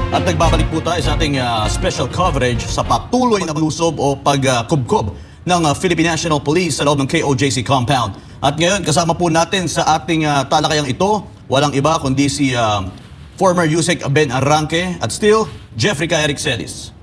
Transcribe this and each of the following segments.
At nagbabalik po tayo sa ating special coverage sa patuloy na lusob o pagkubkob ng Philippine National Police sa loob ng KOJC compound. At ngayon, kasama po natin sa ating talakayang ito, walang iba kundi si former Yusek Ben Arranque at still Jeffrey K. Eric Celis.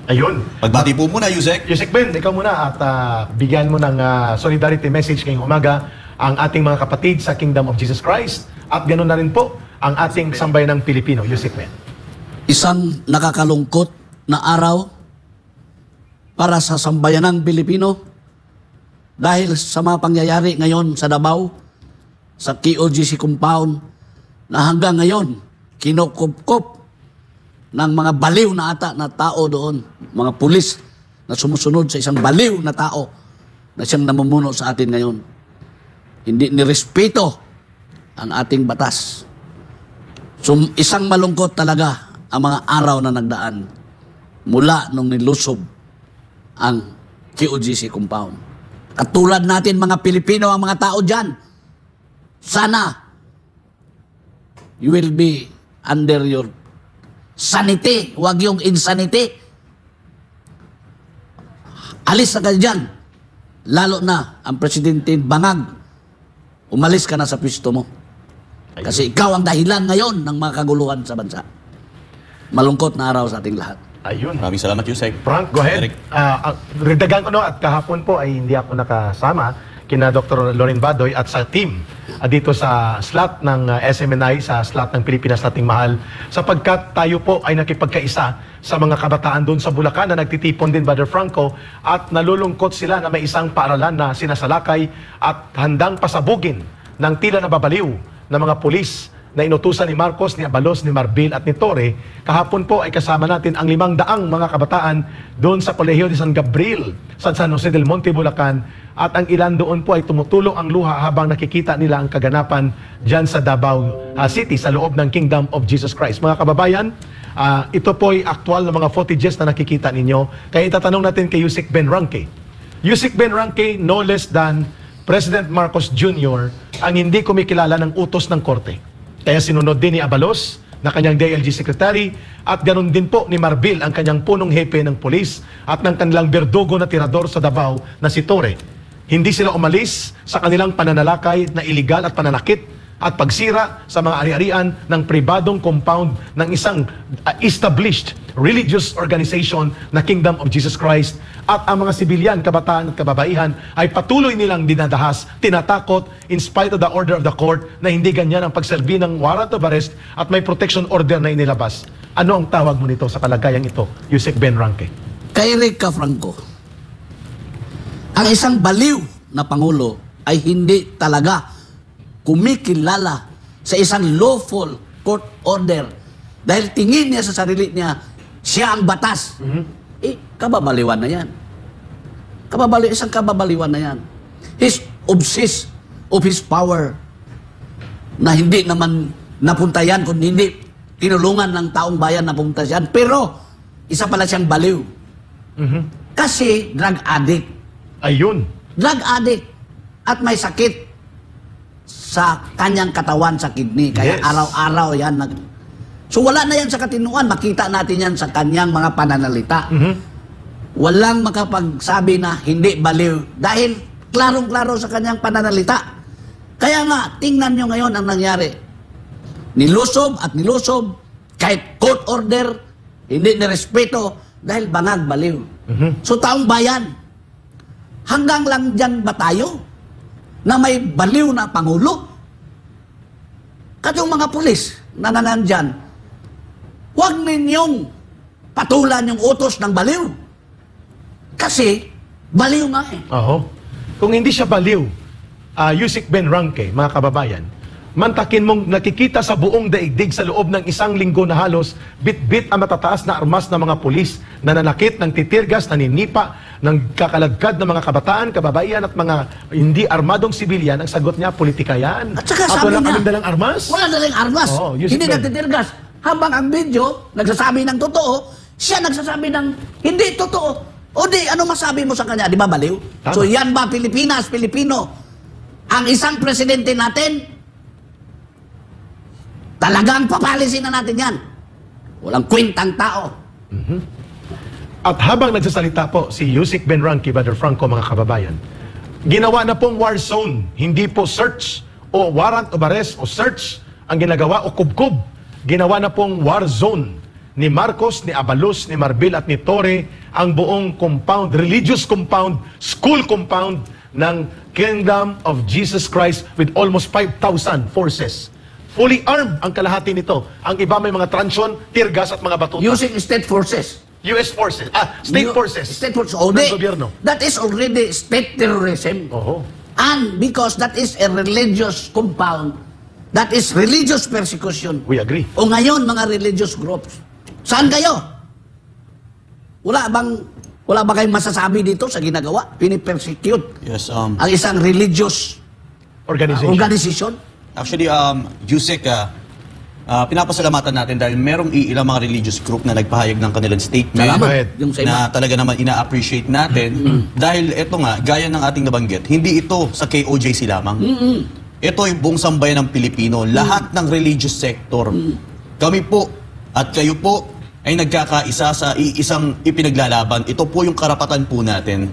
Ayun. Pagbati po muna, Yusek. Yusek Ben, ikaw muna at bigyan mo ng solidarity message ngayong umaga ang ating mga kapatid sa Kingdom of Jesus Christ at ganoon na rin po ang ating sambayan ng Pilipino. Yusek Ben. Isang nakakalungkot na araw para sa sambayanang Pilipino dahil sa mga pangyayari ngayon sa Davao, sa KOJC compound, na hanggang ngayon kinukupkop ng mga baliw na ata na tao doon, mga pulis na sumusunod sa isang baliw na tao na siyang namumuno sa atin ngayon. Hindi nirespeto ang ating batas. So, isang malungkot talaga ang mga araw na nagdaan mula nung nilusob ang KOJC compound. Katulad natin mga Pilipino, ang mga tao dyan, sana you will be under your sanity, huwag yung insanity. Alis na kayo dyan. Lalo na ang Presidente Bangag, umalis ka na sa pwesto mo. Kasi ikaw ang dahilan ngayon ng mga kaguluhan sa bansa. Malungkot na araw sa ating lahat. Ayun. Maraming salamat, Yusek. Frank, go ahead. Eric. Redagan ko at kahapon po ay hindi ako nakasama kina Dr. Loren Badoy at sa team dito sa slot ng SMNI, sa slot ng Pilipinas Nating Mahal, sapagkat tayo po ay nakipagkaisa sa mga kabataan doon sa Bulacan na nagtitipon din, Brother Franco, at nalulungkot sila na may isang paaralan na sinasalakay at handang pasabugin ng tila nababaliw ng mga pulis na inutusan ni Marcos, ni Abalos, ni Marbil at ni Torre. Kahapon po ay kasama natin ang 500 mga kabataan doon sa Colegio de San Gabriel sa San Jose del Monte, Bulacan, at ang ilan doon po ay tumutulong ang luha habang nakikita nila ang kaganapan dyan sa Davao City sa loob ng Kingdom of Jesus Christ. Mga kababayan, ito po ay aktual na mga footages na nakikita ninyo. Kaya itatanong natin kay Yusek Ben Arranque. Yusek Ben Arranque, no less than President Marcos Jr. ang hindi kumikilala ng utos ng korte. Kaya sinunod din ni Abalos na kanyang DLG Secretary at ganoon din po ni Marbil ang kanyang punong hepe ng polis at ng kanilang berdugo na tirador sa Davao na si Torre. Hindi sila umalis sa kanilang pananalakay na iligal at pananakit at pagsira sa mga ari-arian ng pribadong compound ng isang established religious organization na Kingdom of Jesus Christ, at ang mga sibilyan, kabataan at kababaihan ay patuloy nilang dinadahas, tinatakot in spite of the order of the court na hindi ganyan ang pagserbi ng warrant of arrest at may protection order na inilabas. Ano ang tawag mo nito sa kalagayang ito, Yusek Ben Arranque? Kay Rica Franco, ang isang baliw na Pangulo ay hindi talaga kumikilala sa isang lawful court order dahil tingin niya sa sarili niya siya ang batas. Kababaliwan na yan. Isang kababaliwan na yan. He's obsessed of his power na hindi naman napunta yan kung hindi tinulungan ng taong bayan na pumunta yan. Pero isa pala siyang baliw. Kasi drug addict. Ayun. Drug addict. At may sakit sa kanyang katawan, sa kidney. Kaya Yes. araw-araw yan. So wala na yan sa katinuan. Makita natin yan sa kanyang mga pananalita. Walang makapagsabi na hindi baliw. Dahil klarong-klaro sa kanyang pananalita. Kaya nga, tingnan nyo ngayon ang nangyari. Nilusob at nilusob. Kahit court order, hindi nirespeto dahil bangag baliw. So taong bayan, hanggang lang dyan ba tayo na may baliw na Pangulo? Kanyang mga pulis na nanandyan, huwag ninyong patulan yung utos ng baliw. Kasi, baliw nga eh. Oho. Kung hindi siya baliw, Yusek Ben Arranque, mga kababayan, mantakin mong nakikita sa buong daigdig sa loob ng isang linggo na halos, bit-bit ang matataas na armas ng mga pulis na nanakit, ng titirgas, naninipa, ng kakaladkad ng mga kabataan, kababaihan at mga hindi armadong sibilyan. Ang sagot niya, politika yan. At saka sabi wala niya, kaming dalang armas? Wala dalang armas. Oo, Yusek Hindi Ben. nagtitirgas. Habang ang video, nagsasabi ng totoo, siya nagsasabi ng hindi totoo. O di, ano masabi mo sa kanya? Di ba baliw? Tama. So yan ba Pilipinas, Pilipino? Ang isang presidente natin, talagang papalisin na natin yan. Walang kwentang tao. At habang nagsasalita po si Yusik Benranque, Brother Franco, mga kababayan, ginawa na pong war zone, hindi po search o warrant of arrest o search ang ginagawa o kubkub. Ginawa na pong war zone ni Marcos, ni Abalos, ni Marbil at ni Torre ang buong compound, religious compound, school compound ng Kingdom of Jesus Christ with almost 5,000 forces. Fully armed ang kalahati nito. Ang iba may mga transyon, tear gas at mga batuta. Using state forces. US forces, state forces. State forces. Oh, ng gobyerno. That is already state terrorism. Oho. And because that is a religious compound, that is religious persecution. We agree. O ngayon, mga religious groups, saan kayo? Wala ba kayong masasabi dito sa ginagawa? Pinipersecute Yes, ang isang religious organization. actually, Yusek, pinapasalamatan natin dahil merong ilang mga religious group na nagpahayag ng kanilang statement Salamat. Yung sa iba. na talaga naman ina-appreciate natin dahil ito nga, gaya ng ating nabanggit, hindi ito sa KOJC lamang. Ito yung buong sambayan ng Pilipino, lahat ng religious sector. Kami po at kayo po ay nagkakaisa sa isang ipinaglalaban. Ito po yung karapatan po natin.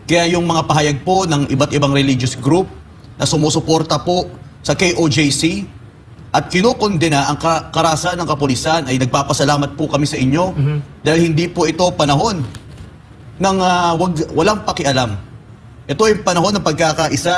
Kaya yung mga pahayag po ng iba't ibang religious group na sumusuporta po sa KOJC at kinukondena ang karahasan ng kapulisan ay nagpapasalamat po kami sa inyo dahil hindi po ito panahon ng walang pakialam. Ito yung panahon ng pagkakaisa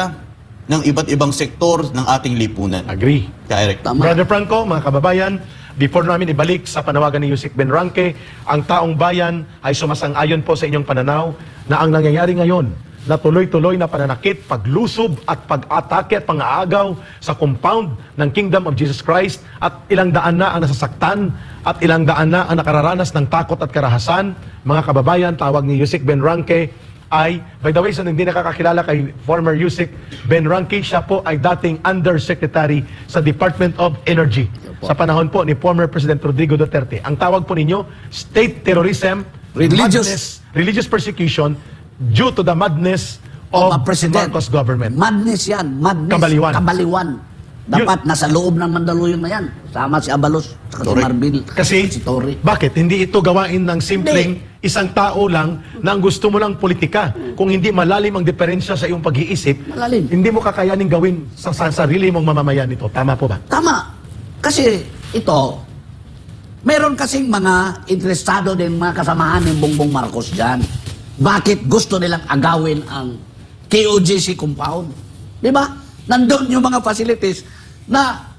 ng iba't ibang sektor ng ating lipunan. Agree. Direct. Tama. Brother Franco, mga kababayan, before namin ibalik sa panawagan ni Yusik Benranque, ang taong bayan ay sumasang-ayon po sa inyong pananaw na ang nangyayari ngayon na tuloy-tuloy na pananakit, paglusob at pag-atake at pang-aagaw sa compound ng Kingdom of Jesus Christ at ilang daan na ang nasasaktan at ilang daan na ang nakararanas ng takot at karahasan. Mga kababayan, tawag ni Yusik Benranque ay, by the way, sa hindi nakakakilala kay former Yusik Benranque, siya po ay dating Undersecretary sa Department of Energy sa panahon po ni former President Rodrigo Duterte. Ang tawag po ninyo, state terrorism, religious persecution due to the madness of a president. Marcos government. Madness yan. Madness. Kabaliwan. Kabaliwan. Dapat nasa loob ng Mandaluyong na yan. Sama si Abalos, si Marbil, Kasi, si Torre. bakit? Hindi ito gawain ng simpleng isang tao lang na ang gusto mo lang politika. Kung hindi malalim ang diferensya sa iyong pag-iisip, Malalim. hindi mo kakayanin gawin sa sarili mong mamamayan ito. Tama po ba? Tama. Kasi ito, meron kasing mga interesado din mga kasamahan ng Bongbong Marcos dyan. Bakit gusto nilang agawin ang KOJC compound? Di ba? Nandun yung mga facilities na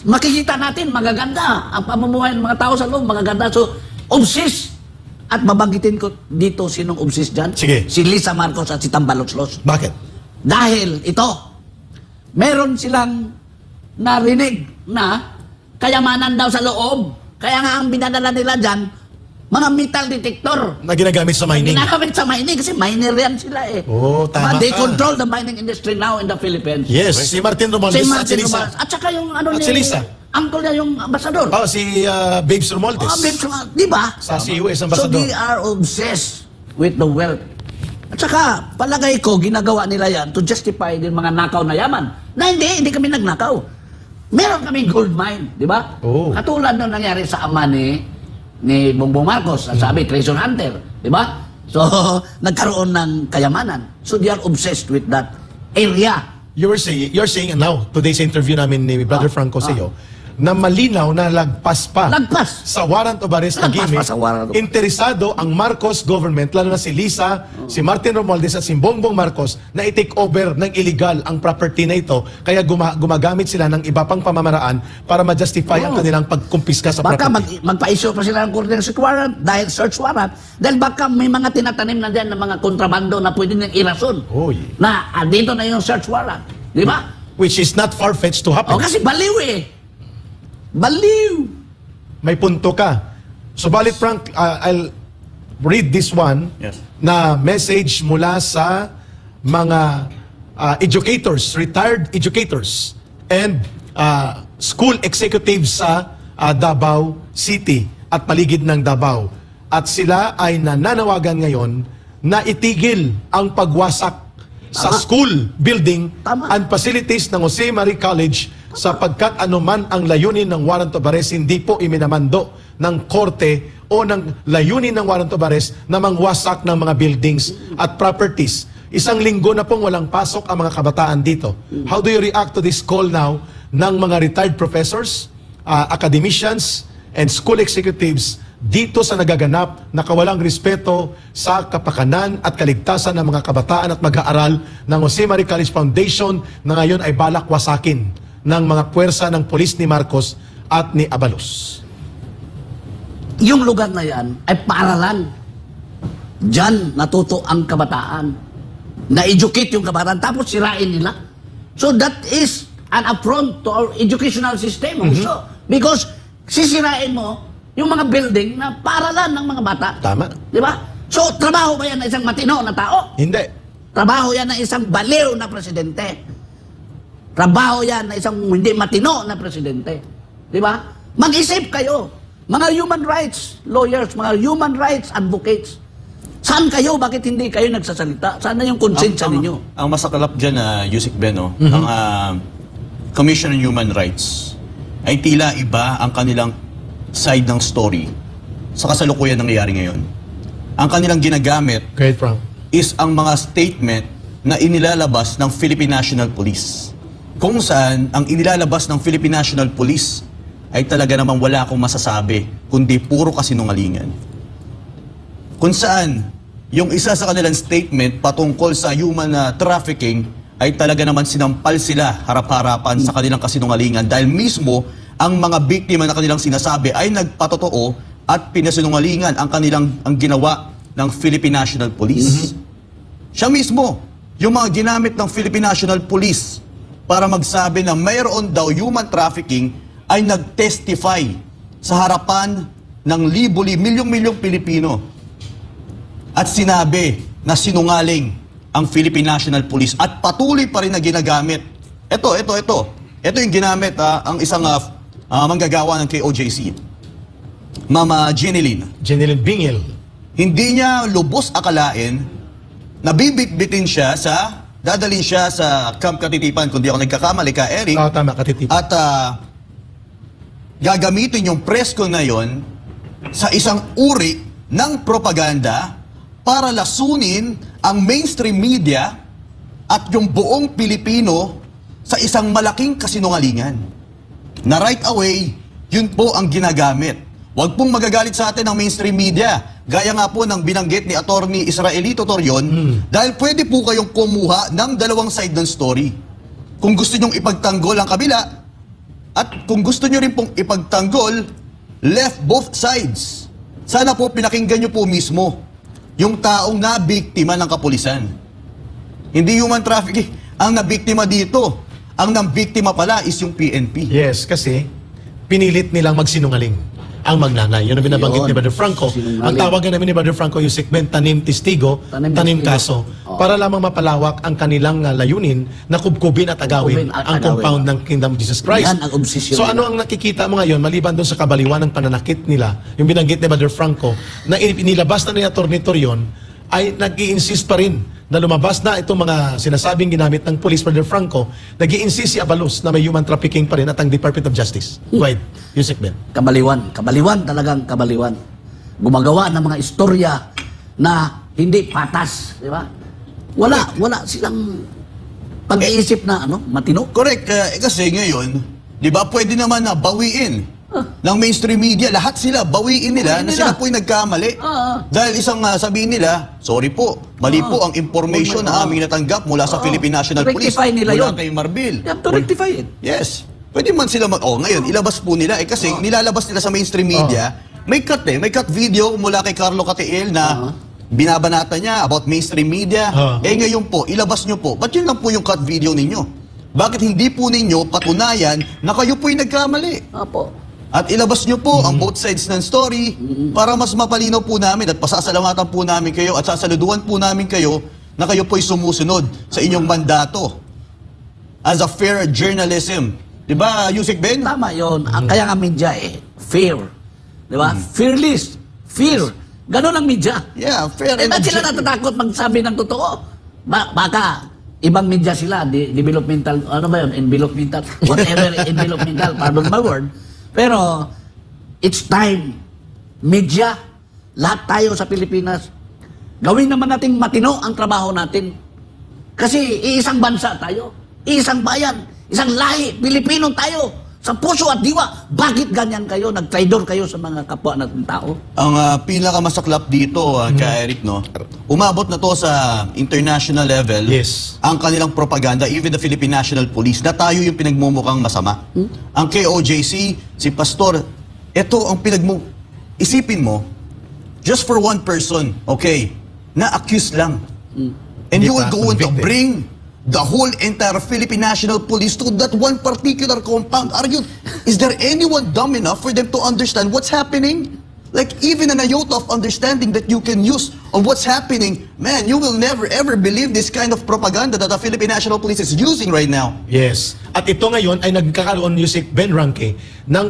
makikita natin magaganda. Ang pamumuhay ng mga tao sa loob, magaganda. So, obsessed. At babanggitin ko dito sinong obsessed dyan. Sige. Si Lisa Marcos at si Tambaloslos. Bakit? Dahil ito, meron silang narinig na kayamanan daw sa loob. Kaya nga ang binadala nila dyan, mga metal detector. Na ginagamit sa mining. Ginagamit sa mining kasi miner yan sila eh. Oo, tama They ka. control the mining industry now in the Philippines. Yes, si Martin Romualdez Si at si Martin Lisa. Romualdez. At saka yung ano At ni... si Lisa. Uncle niya yung ambassador. Oh, si Babes Romualdez. Di ba? Sa CUS So ambassador. they are obsessed with the wealth. At saka, palagay ko, ginagawa nila yan to justify din mga nakaw na yaman. Na hindi kami nagnakaw. Meron kaming gold mine, di ba? Oh. Katulad nung nangyari sa ama ni Bongbong Marcos, sabi, treasure hunter, di ba? So, nagkaroon ng kayamanan. So they are obsessed with that area. You're saying now, today's interview namin ni Brother Franco sa iyo, na malinaw na lagpas pa Lagpas. sa warrant of arrest na Lagpas gimmick, pa sa warrant of- interesado ang Marcos government, lalo na si Lisa, si Martin Romualdez at si Bongbong Marcos na i-take over ng illegal ang property na ito, kaya gumagamit sila ng iba pang pamamaraan para ma-justify ang kanilang pagkumpiska sa Baka property. magpa-issue pa sila ng courtesy warrant dahil search warrant. Dahil baka may mga tinatanim na dyan ng mga kontrabando na pwede nang irason. Oy. Na dito na yung search warrant. Di ba? Which is not far-fetched to happen. O kasi baliw eh. Baliw. May punto ka. Subalit Frank, I'll read this one Yes. na message mula sa mga educators, retired educators and school executives sa Davao City at paligid ng Davao. At sila ay nananawagan ngayon na itigil ang pagwasak sa Tama. school building Tama. and facilities ng Jose Marie College sapagkat anuman ang layunin ng warrant of arrest, hindi po iminamando ng korte o ng layunin ng warrant of arrest na mangwasak ng mga buildings at properties. Isang linggo na pong walang pasok ang mga kabataan dito. How do you react to this call now ng mga retired professors, academicians, and school executives dito sa nagaganap na kawalang respeto sa kapakanan at kaligtasan ng mga kabataan at mag-aaral ng Jose Marie College Foundation na ngayon ay balak wasakin ng mga puwersa ng polis ni Marcos at ni Abalos? Yung lugar na yan ay paaralan. Diyan natuto ang kabataan. Na-educate yung kabataan, tapos sirain nila. So that is an affront to our educational system also. Because sisirain mo yung mga building na paaralan ng mga bata. Tama. Di ba? So, trabaho ba yan na isang matino na tao? Hindi. Trabaho yan na isang baliw na presidente. Trabaho yan na isang hindi matino na presidente. Di ba? Mag-isip kayo. Mga human rights lawyers, mga human rights advocates. Saan kayo? Bakit hindi kayo nagsasalita? Saan na yung konsensya ninyo? Ang masakalap dyan, Yusik Beno, ang Commission on Human Rights ay tila iba ang kanilang side ng story sa kasalukuyan nangyayari ngayon. Ang kanilang ginagamit Great, Frank. is ang mga statement na inilalabas ng Philippine National Police. Kung saan ang inilalabas ng Philippine National Police ay talaga namang wala akong masasabi, kundi puro kasinungalingan. Kung saan yung isa sa kanilang statement patungkol sa human trafficking ay talaga naman sinampal sila harap-harapan sa kanilang kasinungalingan dahil mismo ang mga biktima na kanilang sinasabi ay nagpatotoo at pinasinungalingan ang ginawa ng Philippine National Police. Siya mismo, yung mga ginamit ng Philippine National Police para magsabi na mayroon daw human trafficking ay nag-testify sa harapan ng milyong-milyong Pilipino at sinabi na sinungaling ang Philippine National Police at patuloy pa rin na ginagamit. Ito yung ginamit ang isang manggagawa ng KOJC, Mama Jeneline Bingil. Hindi niya lubos akalain na bibitbitin siya dadalhin siya sa Camp Katitipan, kung di ako nagkakamali ka, Eric. Tama, Katitipan. At gagamitin yung presko na yon sa isang uri ng propaganda para lasunin ang mainstream media at yung buong Pilipino sa isang malaking kasinungalingan. Na right away, yun po ang ginagamit. Huwag pong magagalit sa atin ng mainstream media. Gaya nga po ng binanggit ni Attorney Israelito Torion, dahil pwede po kayong kumuha ng dalawang side ng story. Kung gusto nyong ipagtanggol ang kabila, at kung gusto nyo rin pong ipagtanggol, left both sides. Sana po pinakinggan nyo po mismo yung taong nabiktima ng kapulisan. Hindi human trafficking ang nabiktima dito. Ang nambiktima pala is yung PNP. Yes, kasi pinilit nilang magsinungaling ang magnanay. Yun ang binabanggit ni Brother Franco. Ang tawagan namin ni Brother Franco yung segment tanim testigo, tanim kaso. Para lamang mapalawak ang kanilang layunin na kubkubin at agawin ang compound ng Kingdom of Jesus Christ. Yan ang obsesyon So nila. ano ang nakikita mo ngayon, maliban doon sa kabaliwan ng pananakit nila, yung binanggit ni Brother Franco, na inilabas na ni Atty. Torion, ay nag-i-insist pa rin na lumabas na itong mga sinasabing ginamit ng police, Brother Franco, nag-i-insist si Abalos na may human trafficking pa rin at ang Department of Justice. Go ahead, Yusek Ben. Kabaliwan talagang kabaliwan. Gumagawa ng mga istorya na hindi patas, di ba? Wala silang pag-iisip na matino. Correct. Kasi ngayon, di ba, pwede naman na bawiin ng mainstream media. Lahat sila, bawiin nila na sila po'y nagkamali. Dahil isang sabihin nila, sorry po, mali po ang information na aming natanggap mula sa Philippine National Police. Rectify nila mula yun. kay Marbil. You have to rectify it. Yes. Pwede man sila ngayon, ilabas po nila. Kasi nilalabas nila sa mainstream media, may cut may cut video mula kay Carlo Catiel na binabanata niya about mainstream media. Ngayon po, ilabas nyo po. Ba't yun lang po yung cut video ninyo? Bakit hindi po ninyo patunayan na kayo po'y nagkamali? Opo. At ilabas nyo po ang both sides ng story para mas mapalinaw po namin at pasasalamatan po namin kayo at sasaluduan po namin kayo na kayo po'y sumusunod sa inyong mandato as a fair journalism. Diba, Yusek Ben? Tama yun. Kaya nga media fair. Di ba? Fearless. Fear. Ganon ang media. Yeah, fair and Ba't sila objective. natatakot magsabi ng totoo? Baka ibang media sila, developmental, envelopmental, whatever envelopmental, pardon my word. Pero, it's time media, lahat tayo sa Pilipinas, gawin naman nating matino ang trabaho natin. Kasi iisang bansa tayo, iisang bayan, isang lahi, Pilipino tayo. Sa puso at diwa, bakit ganyan kayo? Nag-traidor kayo sa mga kapwa natin tao? Ang pinakamasaklap dito, kay Eric, no? Umabot na to sa international level. Yes. Ang kanilang propaganda, even the Philippine National Police, na tayo yung pinagmumukhang masama. Ang KOJC, si Pastor, ito ang isipin mo, just for one person, okay, na-accuse lang. And Hindi you will pa go and convicted. bring the whole entire Philippine National Police to that one particular compound. Is there anyone dumb enough for them to understand what's happening? Like, even an iota of understanding that you can use on what's happening, man, you will never ever believe this kind of propaganda that the Philippine National Police is using right now. Yes. At ito ngayon ay nagkakaroon, Yusek Ben Ranke, ng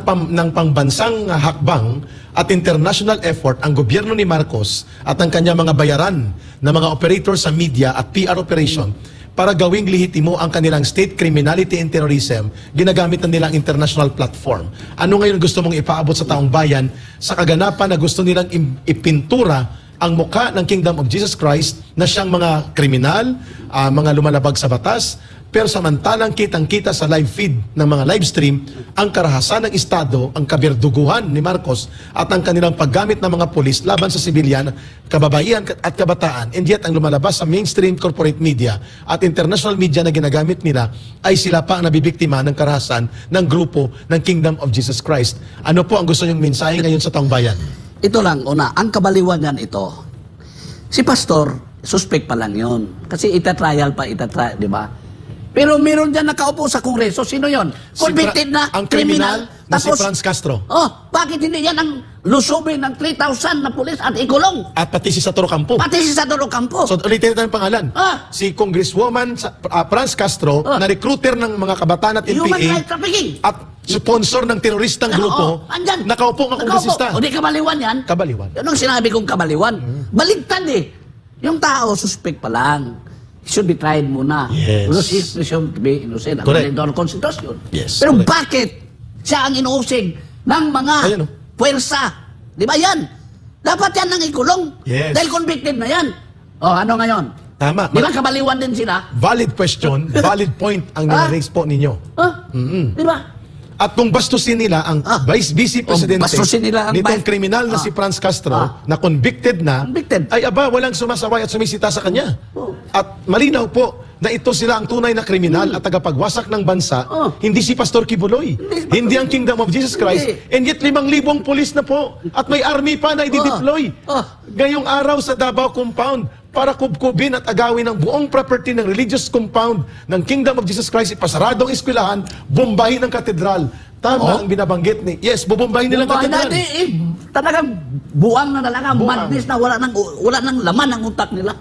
pambansang hakbang at international effort ang gobyerno ni Marcos at ang kanyang mga bayaran na mga operator sa media at PR operation para gawing lehitimo ang kanilang state criminality and terrorism, ginagamit na nilang international platform. Ano ngayon gusto mong ipaabot sa taong bayan sa kaganapan na gusto nilang ipintura ang mukha ng Kingdom of Jesus Christ na siyang mga kriminal, mga lumalabag sa batas, pero samantalang kitang-kita sa live feed ng mga live stream ang karahasan ng Estado, ang kaberduguhan ni Marcos at ang kanilang paggamit ng mga polis laban sa sibilyan, kababaihan at kabataan. And yet ang lumalabas sa mainstream corporate media at international media na ginagamit nila ay sila pa ang nabibiktima ng karahasan ng grupo ng Kingdom of Jesus Christ. Ano po ang gusto niyong mensahe ngayon sa taong bayan? Ito lang, una, ang kabaliwan yan ito. Si Pastor, suspect pa lang yun. Kasi itatrial, di ba? Pero meron dyan nakaupo sa Kongreso. Sino yon? Convicted na ang kriminal na si Franz Castro. Bakit hindi yan ang lusubin ng 3,000 na pulis at ikulong? At pati si Saturo Campo. Pati si Sadoro Campo. So ulitin natin ang pangalan. Si Congresswoman Franz Castro, na recruiter ng mga kabataan at Human NPA rights trafficking. at sponsor ng teroristang grupo, andyan. nakaupo ng kongresista. O di kabaliwan yan? Kabaliwan. Yan ang sinabi kong kabaliwan. Baligtad eh. Yung tao, suspect pa lang. Should be tried muna. Yes. Because he's presumed to be innocent. Correct. According to our Constitution. Yes, Pero correct. bakit siya ang inuusig ng mga Ayan, puwersa? Di ba yan? Dapat yan ang ikulong. Yes. Dahil convicted na yan. Ano ngayon? Tama. Di ba kabaliwan din sila? Valid question, valid point ang nire-raise po ninyo. Di ba? At kung bastusin nila ang vice presidente bastusin nila ang nitong vice- kriminal na si Franz Castro na convicted na, Convicted. ay walang sumasaway at sumisita sa kanya. At malinaw po na ito sila ang tunay na kriminal at tagapagwasak ng bansa, hindi si Pastor Kibuloy, hindi ang Kingdom of Jesus Christ, and yet 5,000 pulis na po at may army pa na i-deploy. Ngayong araw sa Davao Compound, para kubkubin at agawin ang buong property ng religious compound ng Kingdom of Jesus Christ, ipasaradong eskwelahan, bombahin ang katedral. Tama ang binabanggit ni... Yes, bubombahin nilang katedral. Talagang buwang na talaga, Buwang. madness na wala nang laman ang utak nila.